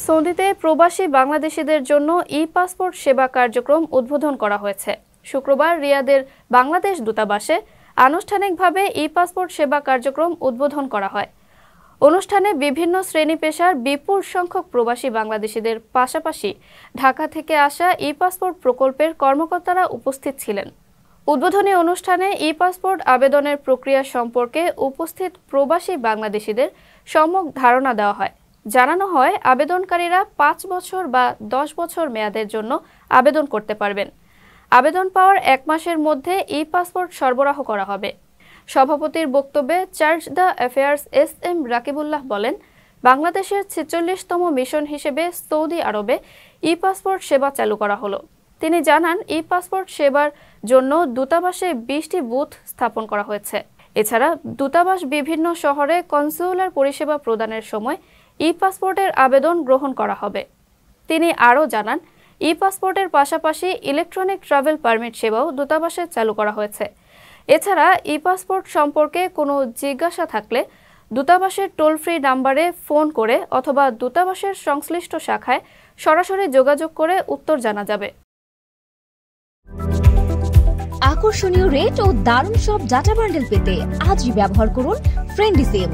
সৌদিতে প্রবাসী বাংলাদেশিদের জন্য ই-পাসপোর্ট সেবা কার্যক্রম উদ্বোধন করা হয়েছে। শুক্রবার রিয়াদের বাংলাদেশ দূতাবাসে আনুষ্ঠানিকভাবে ই-পাসপোর্ট সেবা কার্যক্রম উদ্বোধন করা হয়। অনুষ্ঠানে বিভিন্ন শ্রেণী পেশার বিপুল সংখ্যক প্রবাসী বাংলাদেশিদের পাশাপাশি ঢাকা থেকে আসা ই-পাসপোর্ট প্রকল্পের কর্মকর্তারা উপস্থিত ছিলেন। উদ্বোধনী অনুষ্ঠানে ই-পাসপোর্ট আবেদনের প্রক্রিয়া সম্পর্কে উপস্থিত প্রবাসী বাংলাদেশিদের সম্যক ধারণা দেওয়া হয়। জানানো হয়, আবেদনকারীরা 5 বছর বা 10 বছর মেয়াদের জন্য আবেদন করতে পারবেন। আবেদন পাওয়ার 1 মাসের মধ্যে ই-পাসপোর্ট সরবরাহ করা হবে। সভাপতির বক্তব্যে charge the affairs SM. Rakibullah বলেন, বাংলাদেশের 46তম মিশন হিসেবে সৌদি আরবে ই-পাসপোর্ট সেবা চালু করা হলো। তিনি জানান, ই-পাসপোর্ট সেবার জন্য দূতাবাসে 20টি বুথ স্থাপন করা হয়েছে। এছাড়া দূতাবাস বিভিন্ন শহরে কনসুলার পরিষেবা প্রদানের সময় ই-পাসপোর্টের আবেদন গ্রহণ করা হবে। তিনি আরও জানান, ই-পাসপোর্টের পাশাপাশি ইলেকট্রনিক ট্রাভেল পারমিট সেবাও দূতাবাসে চালু করা হয়েছে। এছাড়া ই-পাসপোর্ট সম্পর্কে কোনো জিজ্ঞাসা থাকলে দূতাবাসের টোল ফ্রি নাম্বারে ফোন করে অথবা দূতাবাসের সংশ্লিষ্ট শাখায় সরাসরি যোগাযোগ করে উত্তর জানা যাবে। আকর্ষণীয় রেট ও দারুণ সব ডাটা বান্ডেল পেতে আজই ব্যবহার করুন ফ্রেন্ডলি সিম।